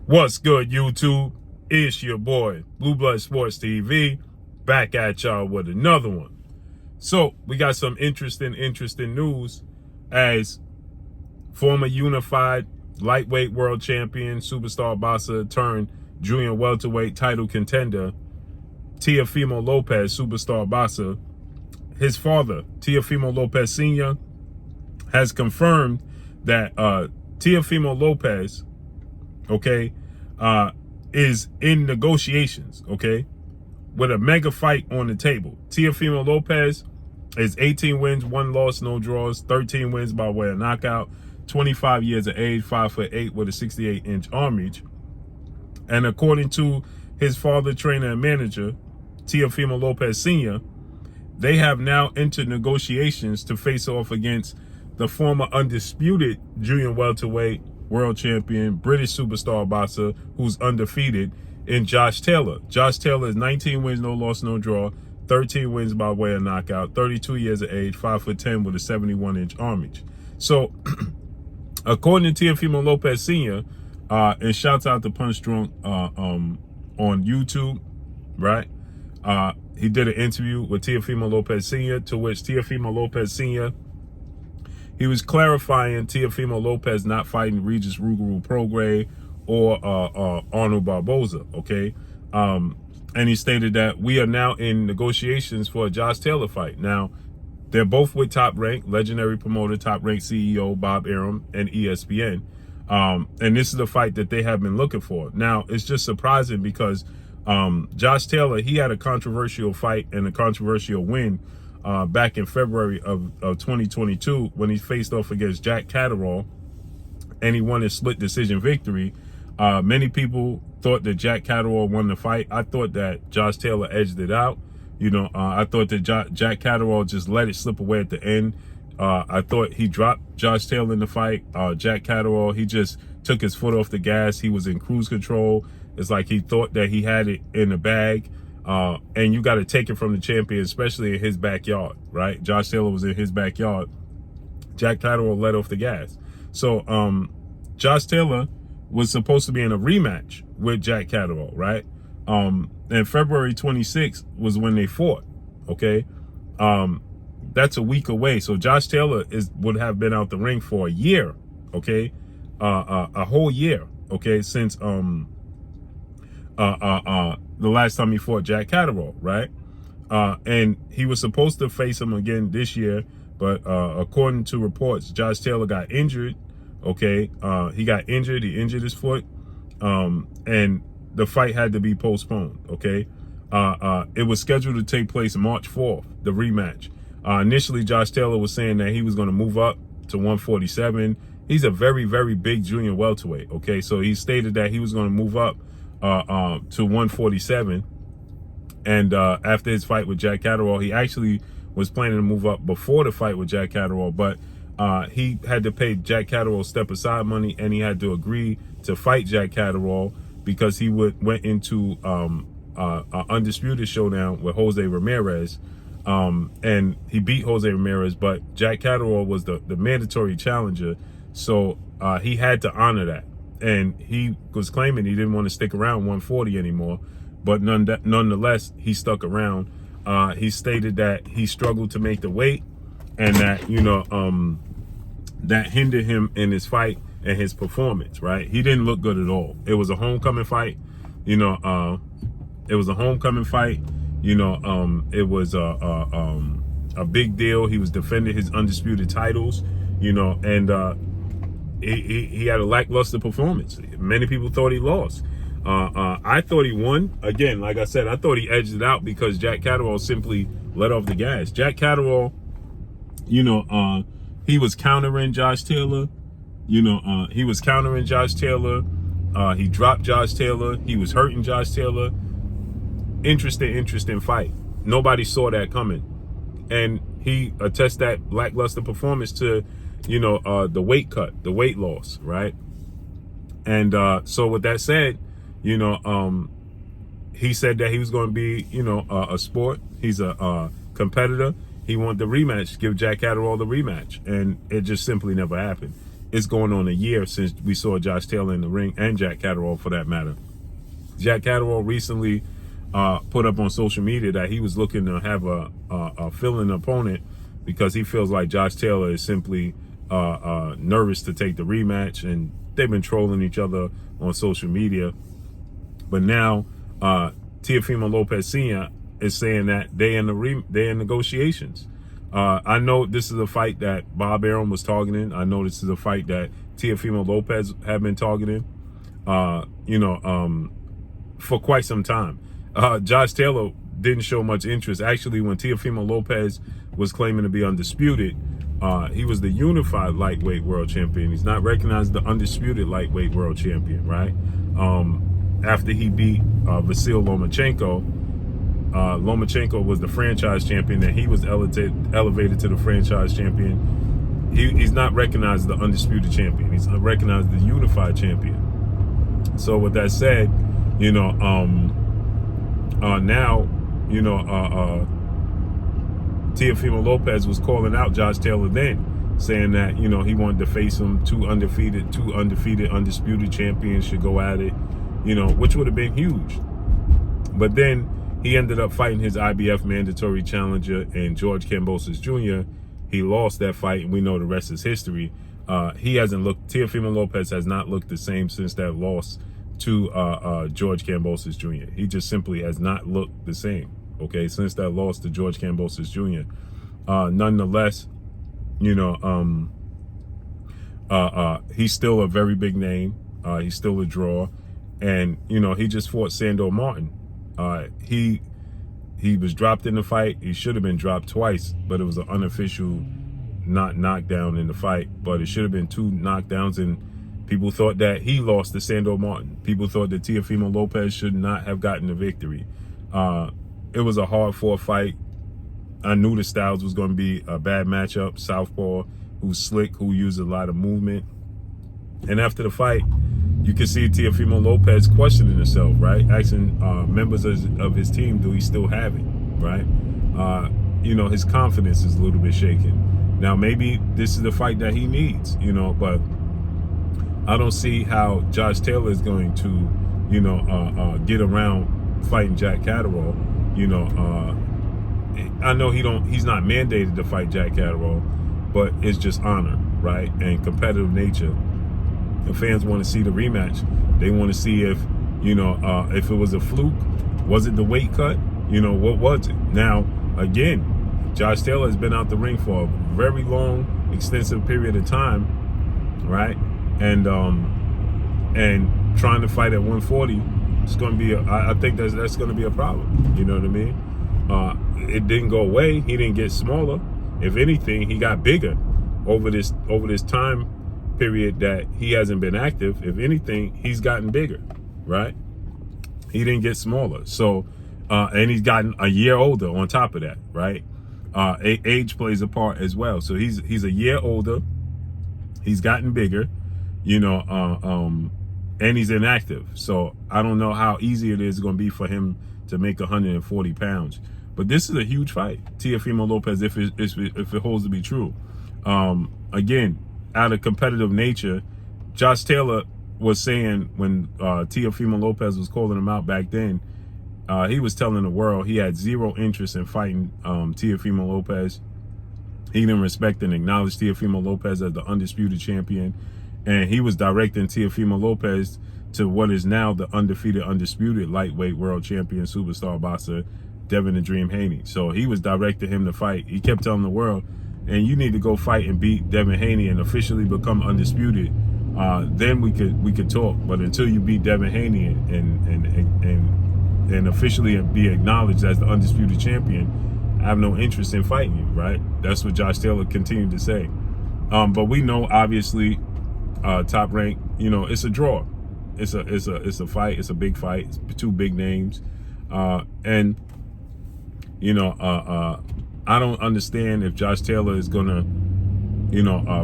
What's good, YouTube? It's your boy, Blue Blood Sports TV, back at y'all with another one. So, we got some interesting news as former unified lightweight world champion, superstar boxer turned junior welterweight title contender, Teofimo Lopez, superstar boxer. His father, Teofimo Lopez Sr., has confirmed that Teofimo Lopez, is in negotiations, with a mega fight on the table. Teofimo Lopez is 18 wins, 1 loss, no draws, 13 wins by way of knockout, 25 years of age, 5'8" with a 68-inch arm reach. And according to his father, trainer, and manager, Teofimo Lopez Sr., they have now entered negotiations to face off against the former undisputed junior welterweight world champion, British superstar boxer who's undefeated, in Josh Taylor. Josh Taylor is 19 wins, no loss, no draw, 13 wins by way of knockout, 32 years of age, 5'10" with a 71-inch arm reach. So, according to Teofimo Lopez Sr., and shouts out to Punch Drunk on YouTube, right? He did an interview with Teofimo Lopez Sr., to which Teofimo Lopez Sr., he was clarifying Teofimo Lopez not fighting Regis Ruguru Prograis or Arnold Barboza, and he stated that we are now in negotiations for a Josh Taylor fight. Now, they're both with Top Rank, legendary promoter, Top Rank CEO Bob Arum, and ESPN. And this is the fight that they have been looking for. Now, it's just surprising because Josh Taylor, he had a controversial fight and a controversial win back in February of 2022 when he faced off against Jack Catterall, and he won a split decision victory. Many people thought that Jack Catterall won the fight. I thought that Josh Taylor edged it out. I thought that Jack Catterall just let it slip away at the end. I thought he dropped Josh Taylor in the fight. Jack Catterall, he just took his foot off the gas. He was in cruise control. It's like he thought that he had it in the bag. And you got to take it from the champion, especially in his backyard, right? Josh Taylor was in his backyard. Jack Catterall let off the gas. So Josh Taylor was supposed to be in a rematch with Jack Catterall, right? And February 26th was when they fought, that's a week away. So Josh Taylor would have been out the ring for a year, a whole year, since the last time he fought Jack Catterall, right? And he was supposed to face him again this year, but according to reports, Josh Taylor got injured. He got injured. He injured his foot, and the fight had to be postponed. It was scheduled to take place March 4th, the rematch. Initially, Josh Taylor was saying that he was going to move up to 147. He's a very, very big junior welterweight. So he stated that he was going to move up to 147. And after his fight with Jack Catterall, he actually was planning to move up before the fight with Jack Catterall, but he had to pay Jack Catterall step aside money, and he had to agree to fight Jack Catterall because he went into an undisputed showdown with Jose Ramirez, and he beat Jose Ramirez, but Jack Catterall was the mandatory challenger, so he had to honor that. And he was claiming he didn't want to stick around 140 anymore, but nonetheless, he stuck around. He stated that he struggled to make the weight, and that, that hindered him in his fight and his performance, right? He didn't look good at all. It was a homecoming fight, it was a homecoming fight, it was a big deal. He was defending his undisputed titles, and he had a lackluster performance. Many people thought he lost. I thought he won. Again, like I said, I thought he edged it out because Jack Catterall simply let off the gas. Jack Catterall, he was countering Josh Taylor. He was countering Josh Taylor. He dropped Josh Taylor. He was hurting Josh Taylor. Interesting fight. Nobody saw that coming. And he attests that lackluster performance to the weight cut, the weight loss, right? And so with that said, he said that he was going to be, a sport. He's a competitor. He wanted the rematch, give Jack Catterall the rematch, and it just simply never happened. it's going on a year since we saw Josh Taylor in the ring, and Jack Catterall for that matter. Jack Catterall recently put up on social media that he was looking to have a fill-in opponent because he feels like Josh Taylor is simply nervous to take the rematch, and they've been trolling each other on social media. But now Teofimo Lopez Sr. is saying that they're in negotiations. I know this is a fight that Bob Arum was targeting. I know this is a fight that Teofimo Lopez have been targeting, for quite some time. Josh Taylor didn't show much interest. Actually, when Teofimo Lopez was claiming to be undisputed, he was the unified lightweight world champion. He's not recognized the undisputed lightweight world champion, right? After he beat Vasyl Lomachenko, Lomachenko was the franchise champion, and he was elevated to the franchise champion. He's not recognized the undisputed champion. He's recognized the unified champion. So with that said, now, Teofimo Lopez was calling out Josh Taylor then, saying that, he wanted to face him. Two undefeated, undisputed champions should go at it, which would have been huge. But then he ended up fighting his IBF mandatory challenger in George Kambosos Jr. He lost that fight, and we know the rest is history. Teofimo Lopez has not looked the same since that loss to George Kambosos Jr. He just simply has not looked the same, okay, since that loss to George Kambosos Jr. Nonetheless, he's still a very big name. He's still a draw. And, he just fought Sandor Martin. He was dropped in the fight. He should have been dropped twice, but it was an unofficial not knockdown in the fight. But it should have been 2 knockdowns, and people thought that he lost to Sandor Martin. People thought that Teofimo Lopez should not have gotten the victory. It was a hard-fought fight. I knew the styles was going to be a bad matchup. Southpaw, who's slick, who used a lot of movement. And after the fight, you can see Teofimo Lopez questioning himself, right? Asking members of his team, do he still have it, right? His confidence is a little bit shaken. Now, maybe this is the fight that he needs, but I don't see how Josh Taylor is going to, get around fighting Jack Catterall. I know he's not mandated to fight Jack Catterall, but it's just honor, right? And competitive nature. The fans want to see the rematch. They want to see if it was a fluke. Was it the weight cut? What was it? Now, again, Josh Taylor has been out the ring for a very long, extensive period of time, right? And trying to fight at 140, it's going to be. I think that's going to be a problem. You know what I mean? It didn't go away. He didn't get smaller. If anything, he got bigger over this time period that he hasn't been active. If anything, he's gotten bigger, right? He didn't get smaller. So, and he's gotten a year older on top of that, right? Age plays a part as well. So he's a year older. He's gotten bigger, and he's inactive. So I don't know how easy it is going to be for him to make 140 pounds. But this is a huge fight, Teofimo Lopez, if it holds to be true. Again, out of competitive nature, Josh Taylor was saying when Teofimo Lopez was calling him out back then, he was telling the world he had zero interest in fighting Teofimo Lopez. He didn't respect and acknowledge Teofimo Lopez as the undisputed champion. And he was directing Teofimo Lopez to what is now the undisputed lightweight world champion superstar boxer, Devin the Dream Haney. So he was directing him to fight. He kept telling the world, and you need to go fight and beat Devin Haney and officially become undisputed. Then we could talk. But until you beat Devin Haney and officially be acknowledged as the undisputed champion, I have no interest in fighting you, right? That's what Josh Taylor continued to say. But we know, obviously, Top Rank, it's a draw. It's a fight. It's a big fight. It's 2 big names, and I don't understand if Josh Taylor is gonna,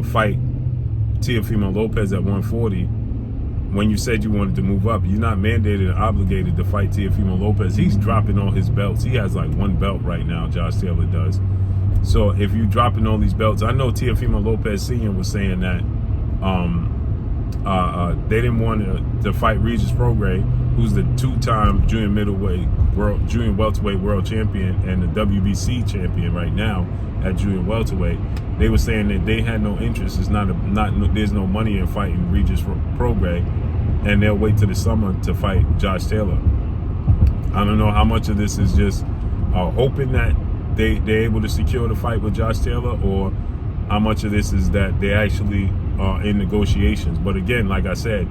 fight Teofimo Lopez at 140. When you said you wanted to move up, you're not mandated or obligated to fight Teofimo Lopez. He's dropping all his belts. He has like 1 belt right now, Josh Taylor does. So if you're dropping all these belts, I know Teofimo Lopez Sr. was saying that They didn't want to fight Regis Prograis, who's the two-time junior welterweight world champion and the WBC champion right now at junior welterweight. They were saying that they had no interest. There's no money in fighting Regis Prograis, and they'll wait till the summer to fight Josh Taylor. I don't know how much of this is just hoping that they're able to secure the fight with Josh Taylor, or how much of this is that they actually are in negotiations. But again, like I said,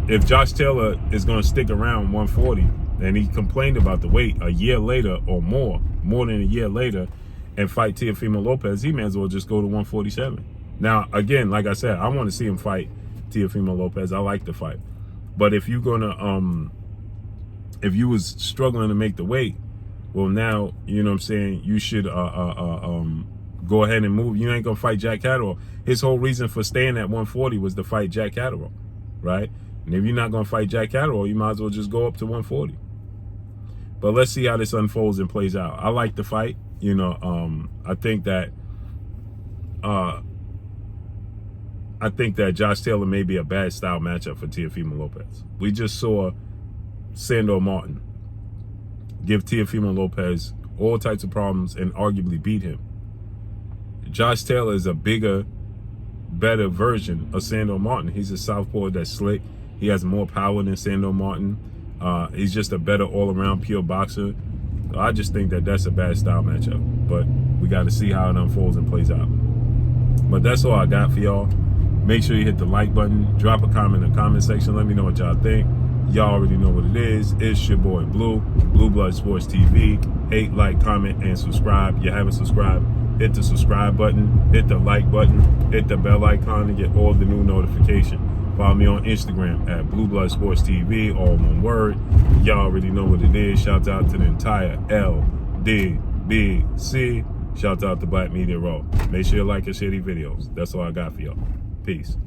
if Josh Taylor is going to stick around 140, and he complained about the weight a year later or more than a year later, and fight Teofimo Lopez, he may as well just go to 147. Now, again, like I said, I want to see him fight Teofimo Lopez. I like the fight. But if you're going to, if you was struggling to make the weight, well, now, you know what I'm saying, you should go ahead and move. You ain't going to fight Jack Catterall. His whole reason for staying at 140 was to fight Jack Catterall, right? And if you're not going to fight Jack Catterall, you might as well just go up to 140. But let's see how this unfolds and plays out. I like the fight. You know, I think that Josh Taylor may be a bad style matchup for Teofimo Lopez. We just saw Sandor Martin give Teofimo Lopez all types of problems and arguably beat him. Josh Taylor is a bigger, better version of Sandor Martin. He's a southpaw that's slick. He has more power than Sandor Martin. He's just a better all-around pure boxer. I just think that that's a bad style matchup. But we got to see how it unfolds and plays out. But that's all I got for y'all. Make sure you hit the like button. Drop a comment in the comment section. Let me know what y'all think. Y'all already know what it is. It's your boy Blue, Blue Blood Sports TV. Hate, like, comment, and subscribe. You haven't subscribed, hit the subscribe button, hit the like button, hit the bell icon to get all the new notifications. Follow me on Instagram at Blue Blood Sports TV, all one word. Y'all already know what it is. Shout out to the entire LDBC. Shout out to Black Media Raw. Make sure you like and share these videos. That's all I got for y'all. Peace.